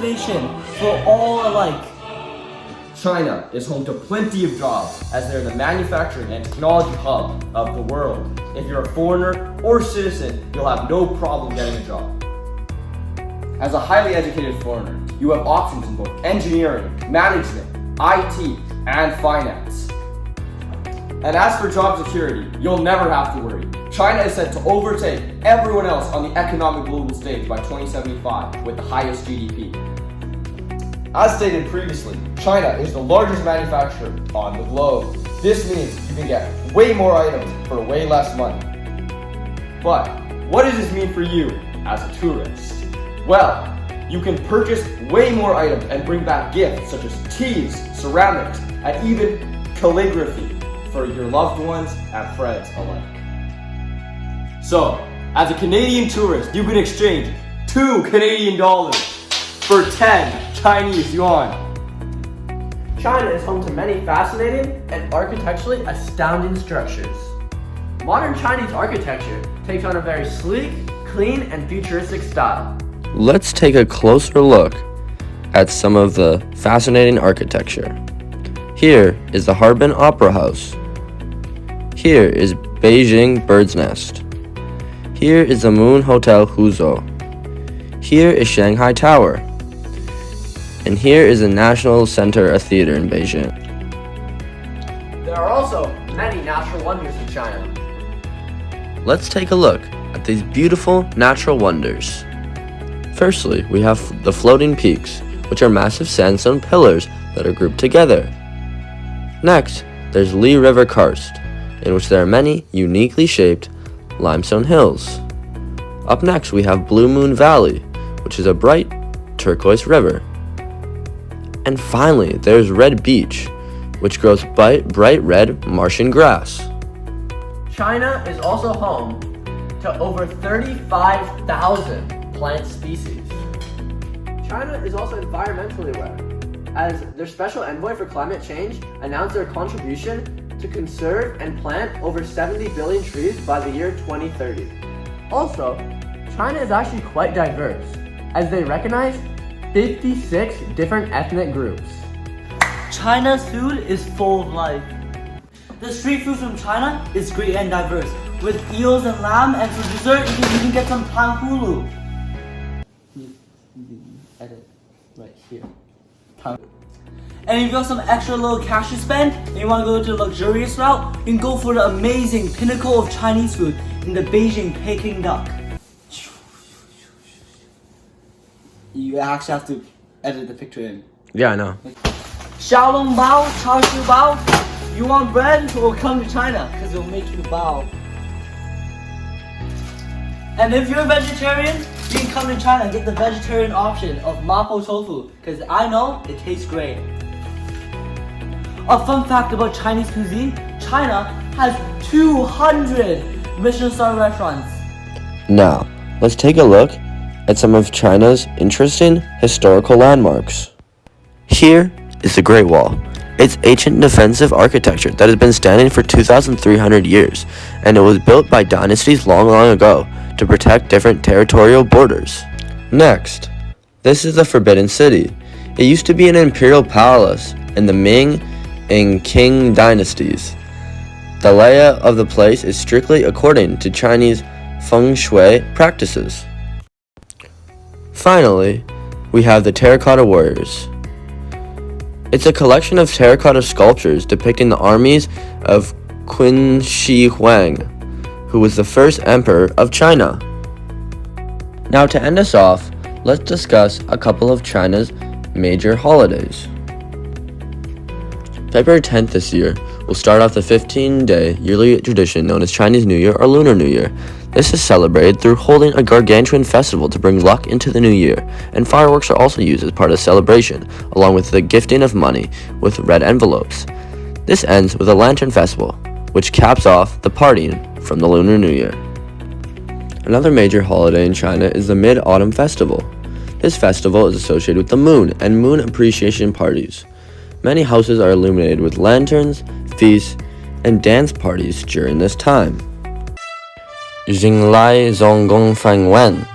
motivation for all alike. China is home to plenty of jobs as they're the manufacturing and technology hub of the world. If you're a foreigner or citizen, you'll have no problem getting a job. As a highly educated foreigner, you have options in both engineering, management, IT, and finance. And as for job security, you'll never have to worry. China is set to overtake everyone else on the economic global stage by 2075 with the highest GDP. As stated previously, China is the largest manufacturer on the globe. This means you can get way more items for way less money. But what does this mean for you as a tourist? Well, you can purchase way more items and bring back gifts such as teas, ceramics, and even calligraphy for your loved ones and friends alike. So, as a Canadian tourist, you can exchange 2 Canadian dollars for 10 Chinese yuan. China is home to many fascinating and architecturally astounding structures. Modern Chinese architecture takes on a very sleek, clean, and futuristic style. Let's take a closer look at some of the fascinating architecture. Here is the Harbin Opera House. Here is Beijing Bird's Nest. Here is the Moon Hotel Huzhou. Here is Shanghai Tower. And here is the National Center, a theater in Beijing. There are also many natural wonders in China. Let's take a look at these beautiful natural wonders. Firstly, we have the floating peaks, which are massive sandstone pillars that are grouped together. Next, there's Li River Karst, in which there are many uniquely shaped limestone hills. Up next, we have Blue Moon Valley, which is a bright turquoise river. And finally, there's Red Beach, which grows bright red Martian grass. China is also home to over 35,000 plant species. China is also environmentally aware, as their special envoy for climate change announced their contribution to conserve and plant over 70 billion trees by the year 2030. Also, China is actually quite diverse, as they recognize 56 different ethnic groups. China's food is full of life. The street food from China is great and diverse, with eels and lamb, and for dessert you can even get some tanghulu. Edit right here. And if you got some extra little cash to spend and you want to go to the luxurious route, you can go for the amazing pinnacle of Chinese food in the Beijing Peking duck. You actually have to edit the picture in. Yeah, I know. Xiaolong bao, char siu bao. You want bread? Well, come to China, because it'll make you bao. And if you're a vegetarian, you can come to China and get the vegetarian option of mapo tofu, because I know it tastes great. A fun fact about Chinese cuisine, China has 200 Michelin star restaurants. Now, let's take a look at some of China's interesting historical landmarks. Here is the Great Wall. It's ancient defensive architecture that has been standing for 2,300 years, and it was built by dynasties long ago to protect different territorial borders. Next, this is the Forbidden City. It used to be an imperial palace in the Ming and Qing dynasties. The layout of the place is strictly according to Chinese feng shui practices. Finally, we have the Terracotta Warriors. It's a collection of terracotta sculptures depicting the armies of Qin Shi Huang, who was the first emperor of China. Now, to end us off, let's discuss a couple of China's major holidays. February 10th this year will start off the 15-day yearly tradition known as Chinese New Year or Lunar New Year. This is celebrated through holding a gargantuan festival to bring luck into the new year, and fireworks are also used as part of the celebration, along with the gifting of money with red envelopes. This ends with a Lantern Festival, which caps off the partying from the Lunar New Year. Another major holiday in China is the Mid-Autumn Festival. This festival is associated with the moon and moon appreciation parties. Many houses are illuminated with lanterns, feasts, and dance parties during this time. 迎来 Zonggong Fang Wen.